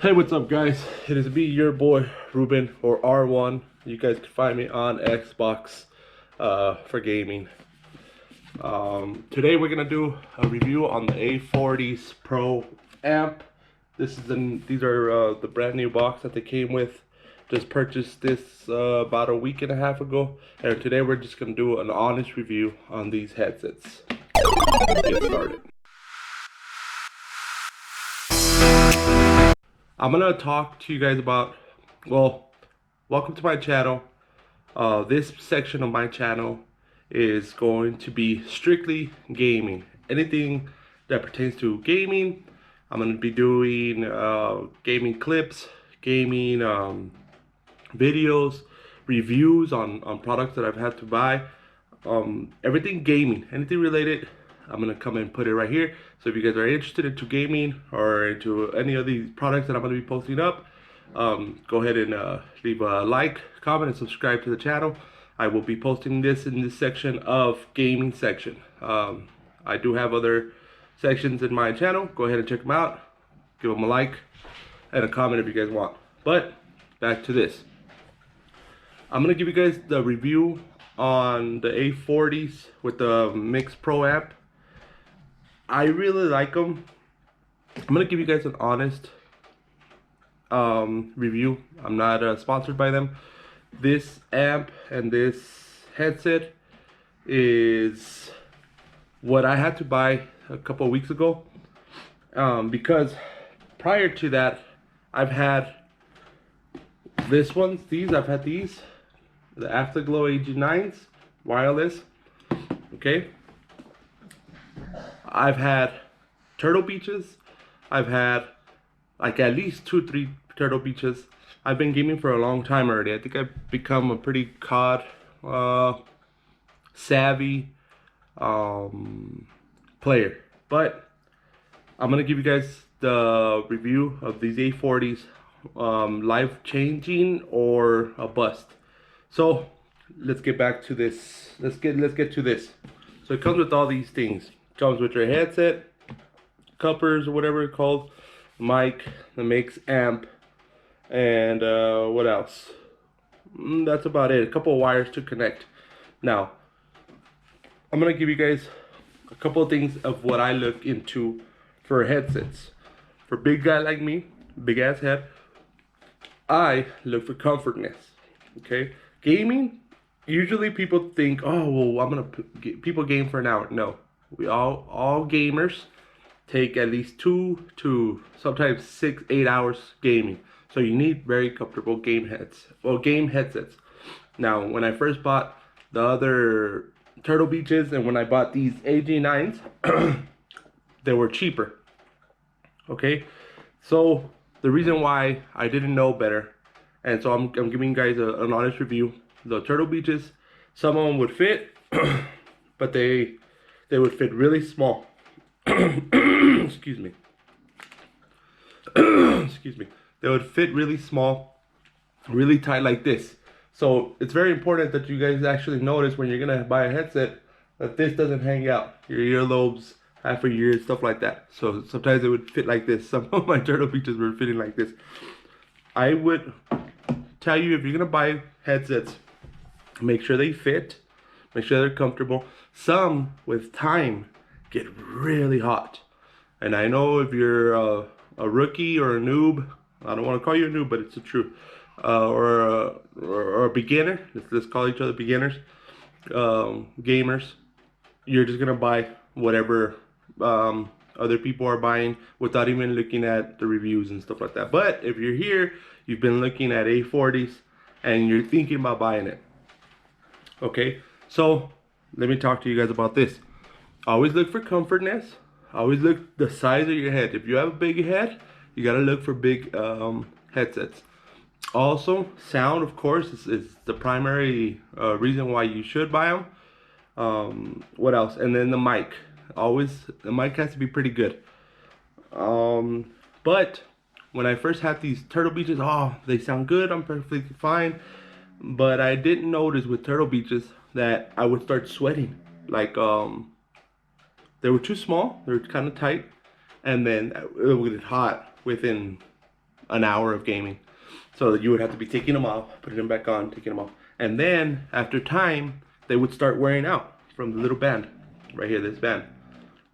Hey, what's up, guys? It is me, your boy Ruben, or R1. You guys can find me on Xbox for gaming. Today we're gonna do a review on the A40's Pro amp. These are the brand new box that they came with. Just purchased this about a week and a half ago, and today we're just gonna do an honest review on these headsets. Let's get started. I'm gonna talk to you guys about, well, welcome to my channel. This section of my channel is going to be strictly gaming. Anything that pertains to gaming, I'm gonna be doing gaming clips, gaming videos, reviews on products that I've had to buy. Everything gaming, anything related, I'm gonna come and put it right here. So if you guys are interested into gaming or into any of these products that I'm gonna be posting up, go ahead and leave a like, comment, and subscribe to the channel. I will be posting this in this section of gaming section. I do have other sections in my channel. Go ahead and check them out. Give them a like and a comment if you guys want. But back to this. I'm gonna give you guys the review on the A40s with the Mix Pro amp. I really like them. I'm gonna give you guys an honest review. I'm not sponsored by them. This amp and this headset is what I had to buy a couple of weeks ago, because prior to that I've had I've had these, the Afterglow AG9s wireless. Okay, I've had Turtle Beaches. I've had like at least 2-3 Turtle Beaches. I've been gaming for a long time already. I think I've become a pretty COD savvy player. But I'm gonna give you guys the review of these A40s, life changing or a bust. So let's get back to this. Let's get to this. So it comes with all these things. It comes with your headset, cuppers or whatever it's called, mic, the Mix amp, and what else? That's about it. A couple of wires to connect. Now, I'm gonna give you guys a couple of things of what I look into for headsets. For a big guy like me, big ass head, I look for comfortness. Okay, gaming. Usually people think, oh well, people game for an hour. No, we all gamers take at least 2 to sometimes 6-8 hours gaming. So you need very comfortable game headsets. Now, when I first bought the other Turtle Beaches and when I bought these AG9s, they were cheaper. Okay, so the reason why I didn't know better, and so I'm giving you guys an honest review. The Turtle Beaches, some of them would fit, but they would fit really small. Excuse me. Excuse me. They would fit really small, really tight like this. So it's very important that you guys actually notice when you're gonna buy a headset that this doesn't hang out. Your earlobes, half a year, stuff like that. So sometimes it would fit like this. Some of my Turtle Beaches were fitting like this. I would tell you, if you're gonna buy headsets, make sure they fit, make sure they're comfortable. Some, with time, get really hot. And I know if you're a rookie or a noob, I don't want to call you a noob, but it's the truth, or a beginner, let's call each other beginners, gamers, you're just gonna buy whatever other people are buying without even looking at the reviews and stuff like that. But if you're here, you've been looking at A40s and you're thinking about buying it, okay, so let me talk to you guys about this. Always look for comfortness. Always look the size of your head. If you have a big head, you gotta look for big headsets. Also, sound, of course, is the primary reason why you should buy them. What else? And then the mic. Always, the mic has to be pretty good. But when I first had these Turtle Beaches, oh, they sound good. I'm perfectly fine. But I didn't notice with Turtle Beaches that I would start sweating. Like, they were too small. They were kind of tight. And then it would get hot within an hour of gaming. So that you would have to be taking them off, putting them back on, taking them off. And then after time, they would start wearing out from the little band. Right here, this band.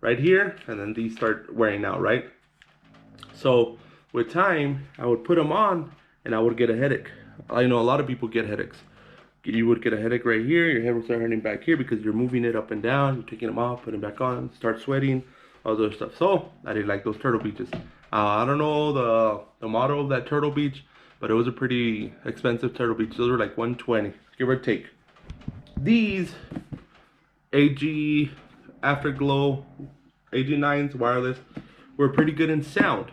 Right here, and then these start wearing out, right? So with time, I would put them on and I would get a headache. I know a lot of people get headaches. You would get a headache right here, your head would start hurting back here because you're moving it up and down, you're taking them off, putting them back on, start sweating, all those stuff. So I didn't like those Turtle Beaches. I don't know the model of that Turtle Beach, but it was a pretty expensive Turtle Beach. Those were like 120, give or take. These AG Afterglow AG9s wireless were pretty good in sound.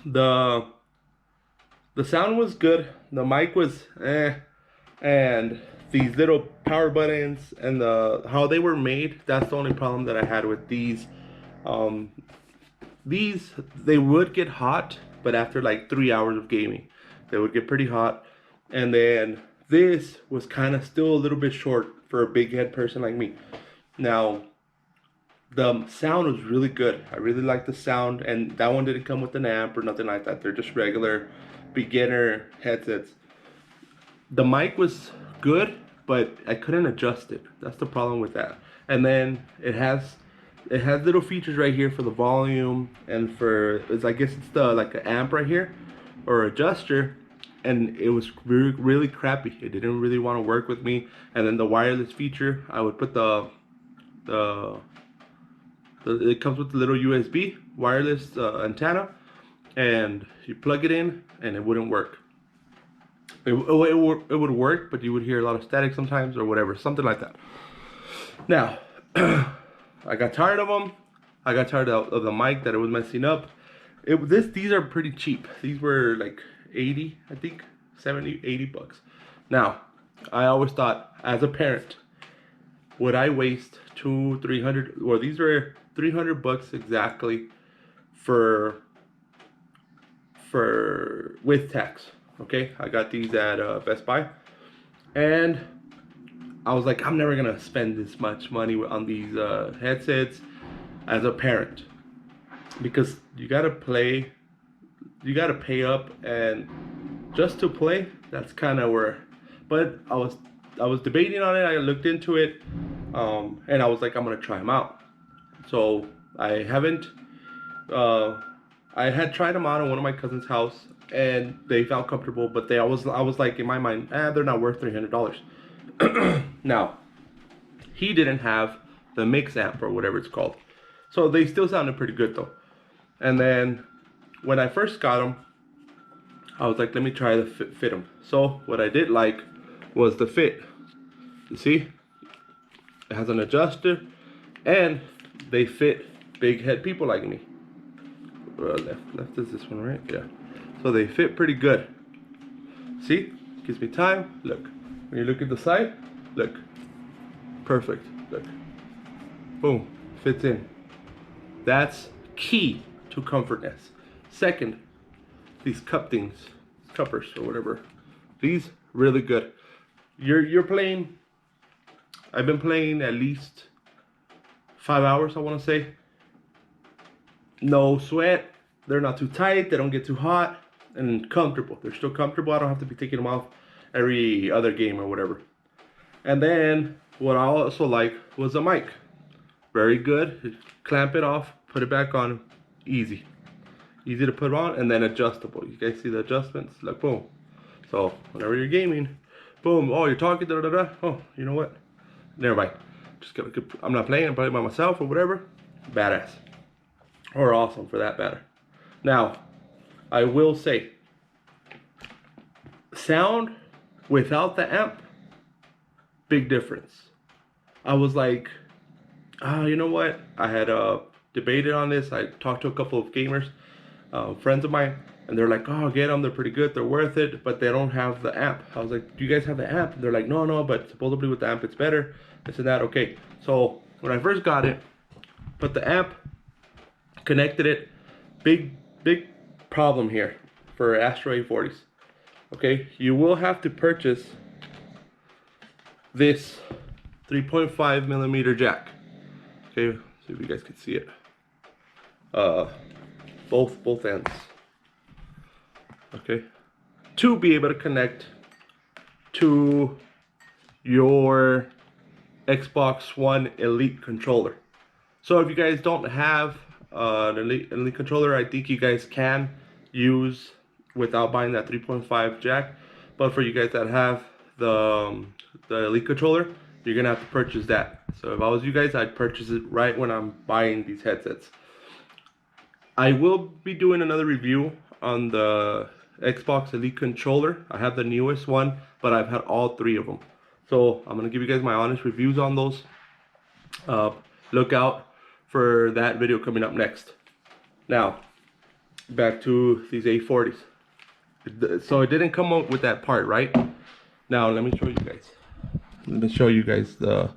The sound was good, the mic was and these little power buttons and how they were made, that's the only problem that I had with these. These, they would get hot, but after like 3 hours of gaming, they would get pretty hot. And then this was kind of still a little bit short for a big head person like me. Now, the sound was really good. I really liked the sound, and that one didn't come with an amp or nothing like that. They're just regular beginner headsets. The mic was good, but I couldn't adjust it. That's the problem with that. And then it has little features right here for the volume and for, I guess it's the like an amp right here or adjuster, and it was really, really crappy. It didn't really want to work with me. And then the wireless feature, I would put it comes with the little USB wireless antenna, and you plug it in and it wouldn't work. It would work, but you would hear a lot of static sometimes or whatever, something like that. Now, I got tired of them. I got tired of the mic, that it was messing up. These are pretty cheap. These were like 80, I think, 70, 80 bucks. Now, I always thought, as a parent, would I waste 200-300, or these were 300 bucks exactly for with tax. Okay, I got these at Best Buy, and I was like, I'm never gonna spend this much money on these headsets as a parent, because you gotta pay up, and just to play, that's kind of where. But I was debating on it. I looked into it, and I was like, I'm gonna try them out. So I haven't. I had tried them out at one of my cousin's house, and they felt comfortable, but I was like, in my mind, they're not worth $300. Now, he didn't have the mix amp or whatever it's called, so they still sounded pretty good though. And then when I first got them, I was like, let me try to fit them. So what I did like was the fit. You see, it has an adjuster, and they fit big head people like me. Left is this one, right? Yeah. So they fit pretty good. See, gives me time. Look, when you look at the side, look, perfect. Look, boom, fits in. That's key to comfortness. Second, these cup things, cuppers or whatever, these really good. You're playing. I've been playing at least 5 hours, I want to say. No sweat. They're not too tight. They don't get too hot, and comfortable. They're still comfortable. I don't have to be taking them off every other game or whatever. And then what I also like was the mic. Very good. Clamp it off, put it back on. Easy to put on, and then adjustable. You guys see the adjustments? Like, boom. So whenever you're gaming, boom. Oh, you're talking. Da da da. Oh, you know what? Never mind. Just gonna. I'm not playing. I'm playing by myself or whatever. Badass. Or awesome for that matter. Now, I will say, sound without the amp, big difference. I was like, you know what? I had debated on this. I talked to a couple of gamers, friends of mine, and they're like, oh, get them. They're pretty good. They're worth it, but they don't have the amp. I was like, do you guys have the amp? And they're like, no, but supposedly with the amp, it's better. This and that. Okay. So when I first got it, put the amp, connected it. Big problem here for Astro A40s. Okay, you will have to purchase this 3.5 millimeter jack. Okay, see if you guys can see it. Both ends. okay, to be able to connect to your Xbox One Elite controller. So if you guys don't have an Elite controller, I think you guys can use without buying that 3.5 jack. But for you guys that have the Elite controller, you're gonna have to purchase that. So if I was you guys, I'd purchase it right when I'm buying these headsets. I will be doing another review on the Xbox Elite controller. I have the newest one, but I've had all three of them. So I'm gonna give you guys my honest reviews on those. Look out for that video coming up next. Now, back to these A40s. So it didn't come up with that part, right? Now let me show you guys. Let me show you guys the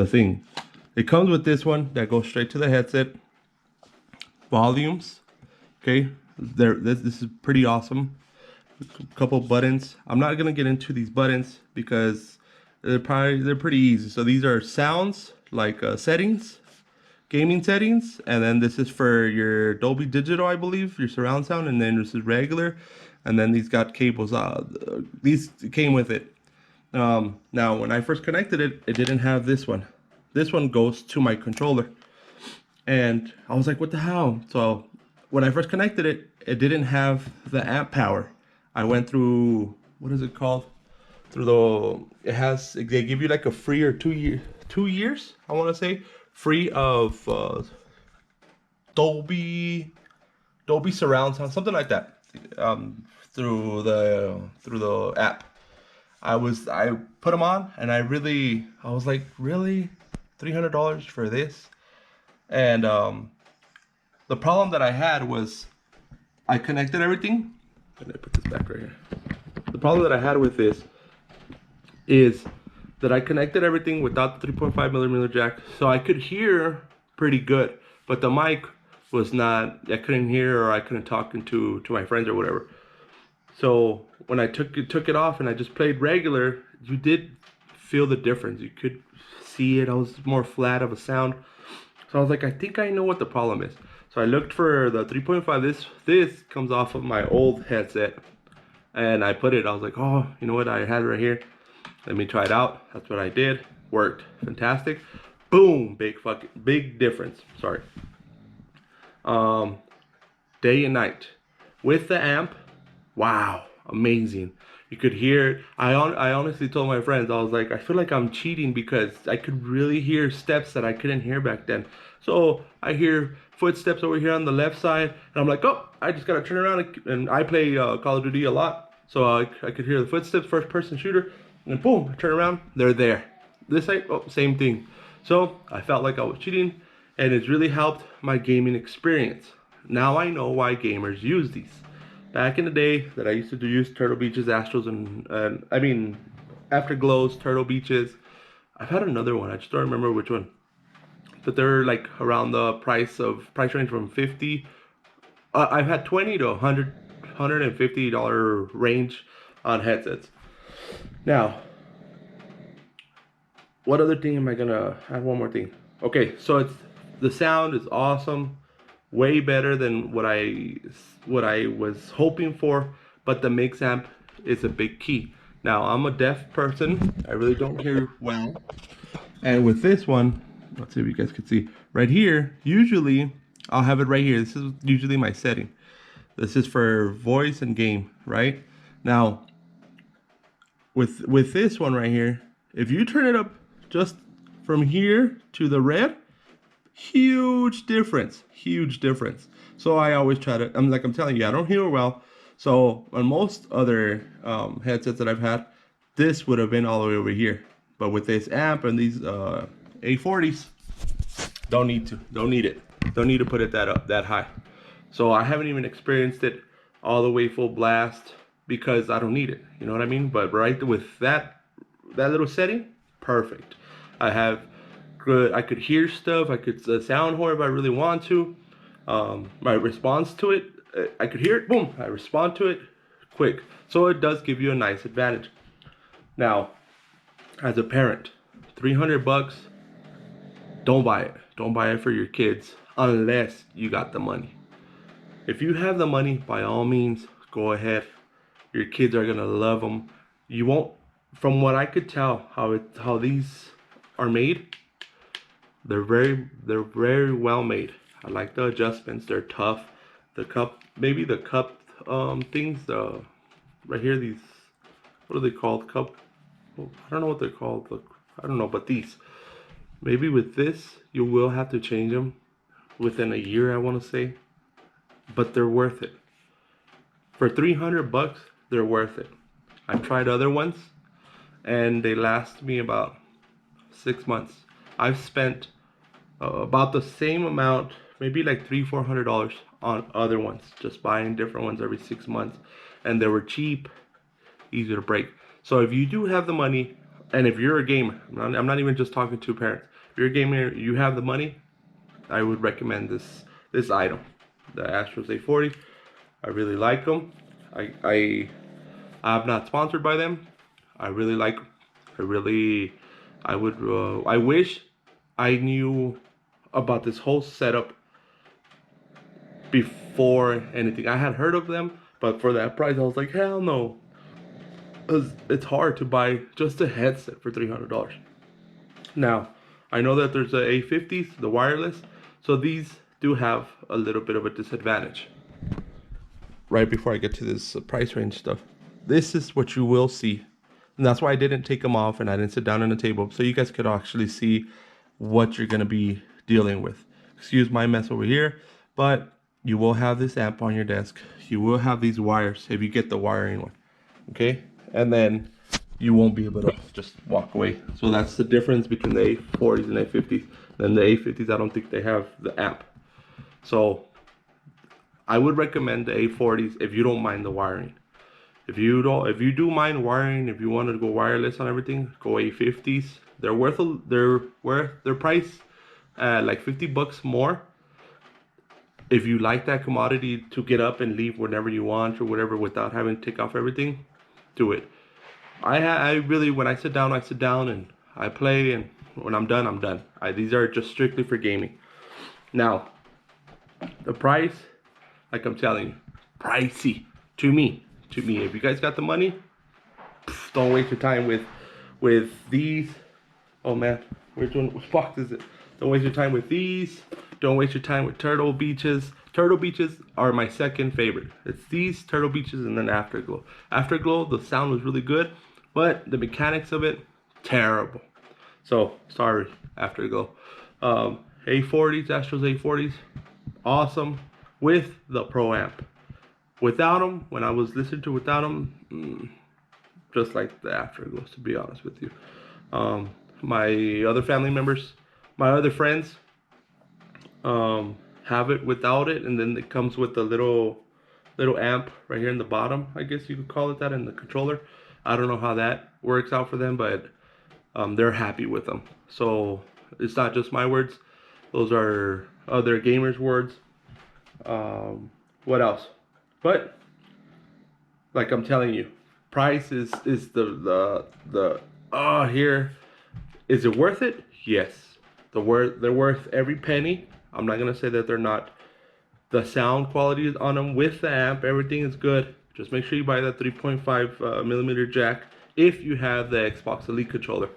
thing. It comes with this one that goes straight to the headset. Volumes, okay. This is pretty awesome. A couple buttons. I'm not gonna get into these buttons because they're pretty easy. So these are sounds, like settings, gaming settings, and then this is for your Dolby Digital, I believe, your surround sound, and then this is regular, and then these got cables. These came with it. Now when I first connected it, it didn't have this one. This one goes to my controller, and I was like, what the hell? So when I first connected it, it didn't have the amp power. I went through, what is it called? They give you like a free or 2 years, I want to say, free of Dolby surround sound, something like that, through the app. I put them on, and I was like, really, $300 for this? And the problem that I had was I connected everything. Let me put this back right here. The problem that I had with this is that I connected everything without the 3.5mm jack, so I could hear pretty good, but the mic was not. I couldn't hear, or I couldn't talk to my friends or whatever. So when I took it off and I just played regular, you did feel the difference. You could see it. I was more flat of a sound. So I was like, I think I know what the problem is. So I looked for the 3.5. This comes off of my old headset, and I put it. I was like, oh, you know what? I had it right here. Let me try it out. That's what I did. Worked fantastic. Boom, big difference. Sorry. Day and night with the amp. Wow, amazing. You could hear it. I honestly told my friends, I was like, I feel like I'm cheating because I could really hear steps that I couldn't hear back then. So I hear footsteps over here on the left side, and I'm like, oh, I just gotta turn around, and I play Call of Duty a lot, so I could hear the footsteps, first person shooter, and then boom, I turn around, they're there. This side, oh, same thing. So I felt like I was cheating, and it's really helped my gaming experience. Now I know why gamers use these. Back in the day that I used to use Turtle Beaches, Astros, and I mean, Afterglows, Turtle Beaches. I've had another one, I just don't remember which one. But they're like around the price range from 50. I've had 20 to 100, $150 range on headsets. Now, what other thing am I gonna add? One more thing. Okay, so the sound is awesome, way better than what I was hoping for, but the mix amp is a big key. Now, I'm a deaf person. I really don't hear well. And with this one, let's see if you guys can see right here. Usually I'll have it right here. This is usually my setting. This is for voice and game, right? Now with this one right here, if you turn it up just from here to the red, huge difference. So I always try to, I'm telling you, I don't hear well. So on most other headsets that I've had, this would have been all the way over here. But with this amp and these A40s, don't need it. Don't need to put it that high. So I haven't even experienced it all the way full blast because I don't need it. You know what I mean? But right with that little setting, perfect. I could hear stuff. I could sound horror if I really want to. My response to it, I could hear it. Boom! I respond to it quick. So it does give you a nice advantage. Now, as a parent, $300, don't buy it. Don't buy it for your kids unless you got the money. If you have the money, by all means, go ahead, Your kids are gonna love them. You won't, from what I could tell, how these are made. They're very well made. I like the adjustments. They're tough. The cup, maybe the cup things. Right here, these, what are they called? Cup. Well, I don't know what they're called. Look, I don't know, but these. Maybe with this, you will have to change them within a year, I want to say. But they're worth it. For 300 bucks, they're worth it. I've tried other ones, and they last me about 6 months. I've spent about the same amount, maybe like $300-400 on other ones, just buying different ones every 6 months, and they were cheap, easy to break. So if you do have the money, and if you're a gamer, I'm not even just talking to parents. If you're a gamer, you have the money, I would recommend this item, the Astros A40. I really like them. I'm not sponsored by them. I really like them. I wish I knew about this whole setup before anything. I had heard of them, but for that price, I was like, hell no. It's hard to buy just a headset for $300. Now, I know that there's the A50s, the wireless, so these do have a little bit of a disadvantage. Right before I get to this price range stuff, this is what you will see. And that's why I didn't take them off and I didn't sit down on the table, so you guys could actually see what you're gonna be dealing with. Excuse my mess over here, but you will have this amp on your desk. You will have these wires if you get the wiring one, okay? And then you won't be able to just walk away. So that's the difference between the A40s and A50s. Then the A50s, I don't think they have the amp. So I would recommend the A40s if you don't mind the wiring. If you do mind wiring, if you want to go wireless on everything, go A50s. They're worth their price, like 50 bucks more. If you like that commodity to get up and leave whenever you want or whatever without having to take off everything, do it. I really, when I sit down and I play, and when I'm done, I'm done. These are just strictly for gaming. Now, the price, like I'm telling you, pricey to me. If you guys got the money, don't waste your time with these. Oh man, which box is it? Don't waste your time with these. Don't waste your time with Turtle Beaches. Turtle Beaches are my second favorite. It's these Turtle Beaches and then Afterglow. Afterglow, the sound was really good, but the mechanics of it, terrible. So sorry, Afterglow. A40s, Astros A40s, awesome with the Pro Amp. Without them, when I was listening to without them, just like the Afterglows, to be honest with you. My other family members, my other friends, have it without it, and then it comes with a little amp right here in the bottom, I guess you could call it that, in the controller. I don't know how that works out for them, but they're happy with them. So it's not just my words, those are other gamers' words. What else? But like I'm telling you, price is the here. Is it worth it? Yes. They're worth every penny. I'm not gonna say that they're not. The sound quality on them with the amp, everything is good. Just make sure you buy that 3.5 millimeter jack if you have the Xbox Elite controller.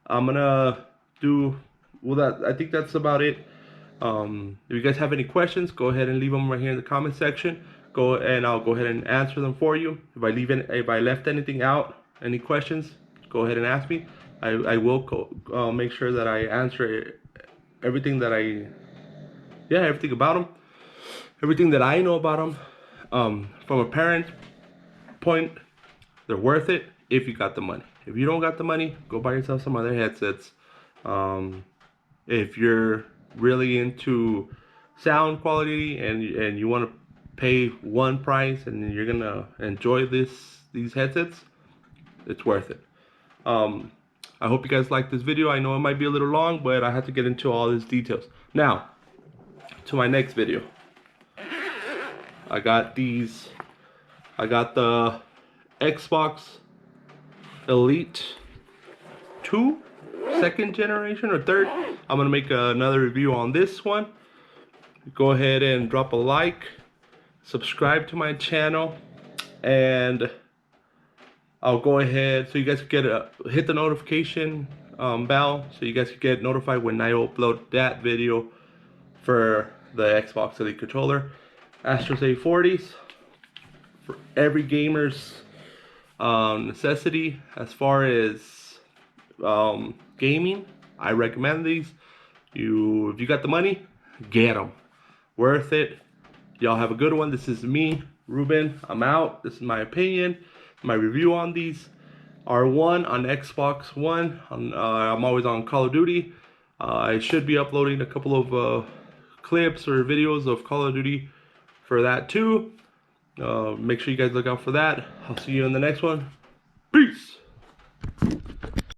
I'm gonna do, well, I think that's about it. If you guys have any questions, go ahead and leave them right here in the comment section. I'll go ahead and answer them for you. If I left anything out, any questions, go ahead and ask me. I will make sure that I answer everything everything about them, everything that I know about them. From a parent point, they're worth it if you got the money. If you don't got the money, go buy yourself some other headsets. If you're really into sound quality and you want to pay one price and you're gonna enjoy these headsets, it's worth it. I hope you guys like this video. I know it might be a little long, but I had to get into all these details. Now, to my next video. I got the Xbox Elite 2, second generation or third. I'm gonna make another review on this one. Go ahead and drop a like, subscribe to my channel, and I'll go ahead so you guys get hit the notification bell so you guys can get notified when I upload that video for the Xbox Elite controller. Astro's A40s for every gamer's necessity as far as gaming. I recommend these. If you got the money, get them. Worth it. Y'all have a good one. This is me, Ruben. I'm out. This is my opinion, my review on these. R1 on Xbox One. I'm always on Call of Duty. I should be uploading a couple of clips or videos of Call of Duty for that too. Make sure you guys look out for that. I'll see you in the next one. Peace.